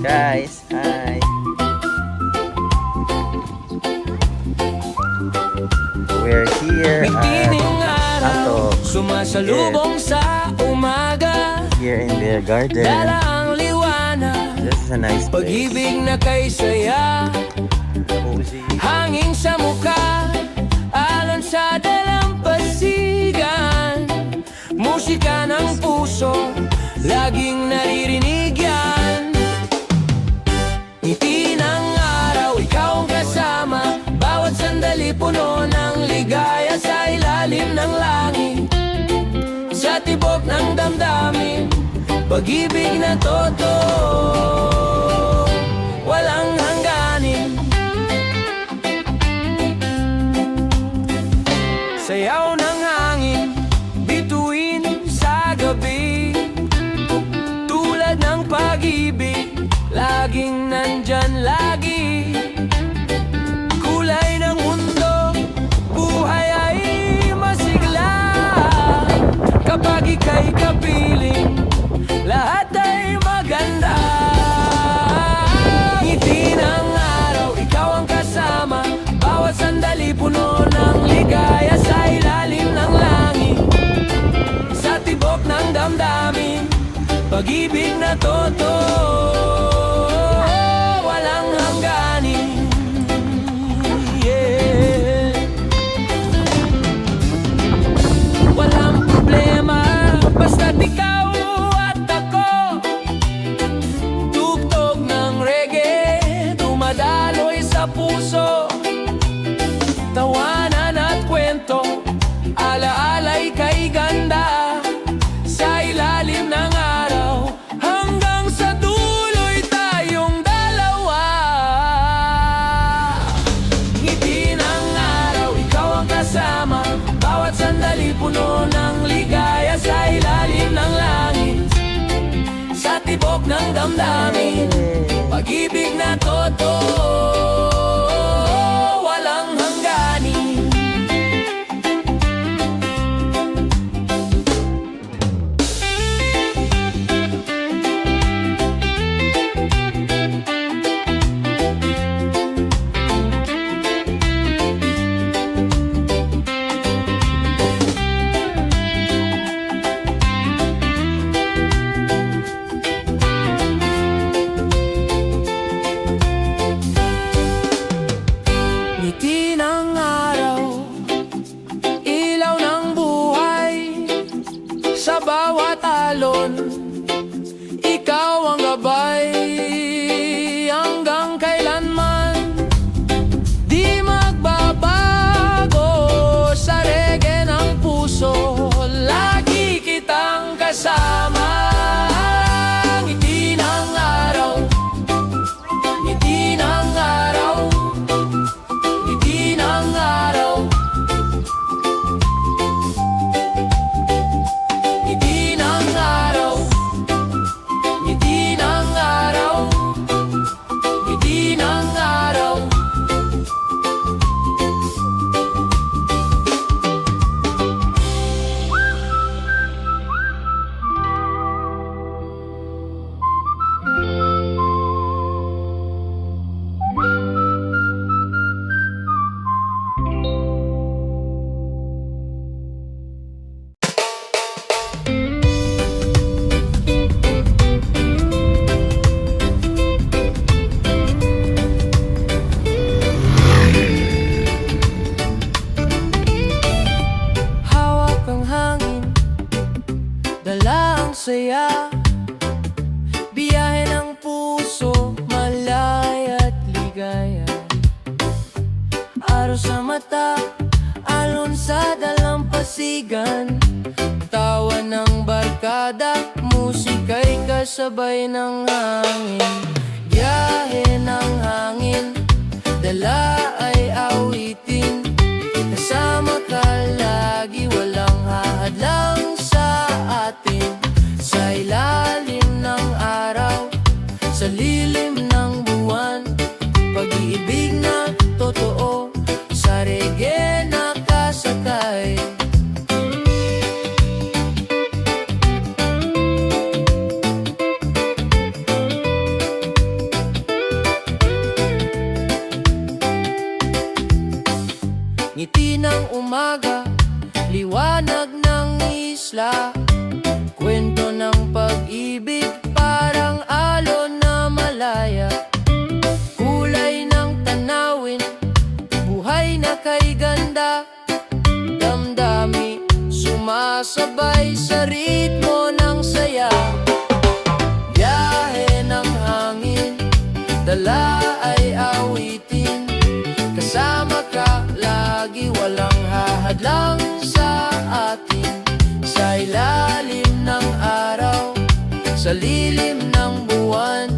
Guys, hi. We're here at Ato. Sumasalubong sa umaga, Here in their garden. dala ang liwanag, This is a nice place. pag-ibig na kay saya, Cozy. hangin sa mukha, alon sa dalampasigan, musika ng puso, laging naririnig yan. Ngiti ng araw, ikaw ang kasama, bawat sandali puno ng ligaya sa ilalim ng langit, sa tibok ng damdamin, pag-ibig na totoo, walang hangganin. Sayaw ng hangin, bituin sa gabi, tulad ng pag-ibig, laging nandyan lagi. Kulay ng mundo, buhay ay masigla, kapag ika'y kapiling, lahat ay maganda. Ngiti ng araw, ikaw ang kasama, bawat sandali puno ng ligaya sa ilalim ng langit, sa tibok ng damdamin, pag-ibig na totoo, walang hangganin. Yeah. Walang problema, basta't ikaw at ako, tugtog ng reggae, dumadaloy sa puso, tawanan at kwento, alaala'y kay ganda, sa ilalim ng araw, hanggang sa dulo'y tayong dalawa. Ngiti ng araw, ikaw ang kasama, bawat sandali puno ng ligaya sa ilalim ng langit, sa tibok ng damdamin, pag-ibig na totoo, walang hangganin. Ngiti ng araw, ilaw ng buhay, sa bawat alon, ikaw ang gabay, hanggang kailanman, di magbabago, sa reggae ng puso, lagi kitang kasama. Ngiti ng araw, ngiti ng araw, ngiti ng araw, ngiti ng araw, ngiti ng araw, ngiti ng araw. Hawak ang hangin, dala ang saya, biyahe ng puso, malaya at ligaya. Araw sa mata, alon sa dalampasigan, tawa ng barkada, musika'y kasabay ng hangin. Biyahe ng hangin, dala ay awitin, kasama ka lagi, walang hahadlang sa atin, sa ilalim ng araw, sa lilim ng buwan, pag-iibig na totoo, sa reggae nakasakay. dala ay awitin. Kasama ka lagi, walang hahadlang sa atin. Sa ilalim ng araw, sa lilim ng buwan,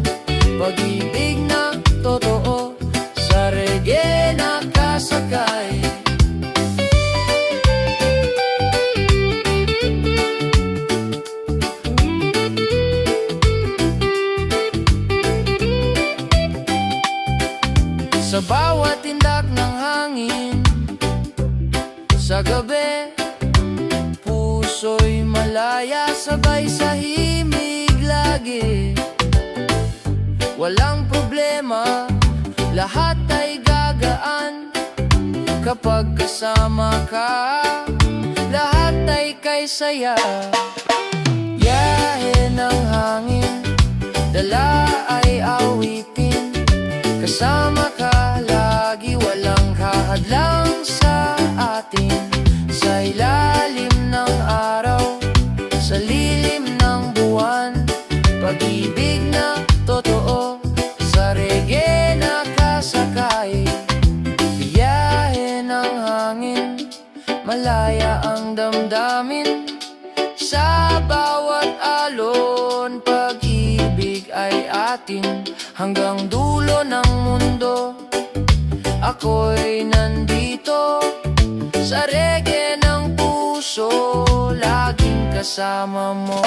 pag-ibig na totoo, sa reggae nakasakay. Sa bawat tindak ng hangin, sa gabi, puso'y malaya, sabay sa himig lagi. Walang problema, lahat ay gagaan. Kapag kasama ka, lahat ay kay saya. Yahe ng hangin, dala ay awitin. Kasama ka lagi, walang kahadlang sa atin. Sa ilalim ng araw, sa lilim ng buwan, pag-ibig na totoo, sa reggae nakasakay. Biyahe ng hangin, malaya ang damdamin. Sa bawat alon, pag-ibig ay atin. Hanggang dulo ng mundo, ako'y nandito. Sa reggae ng puso, laging kasama mo.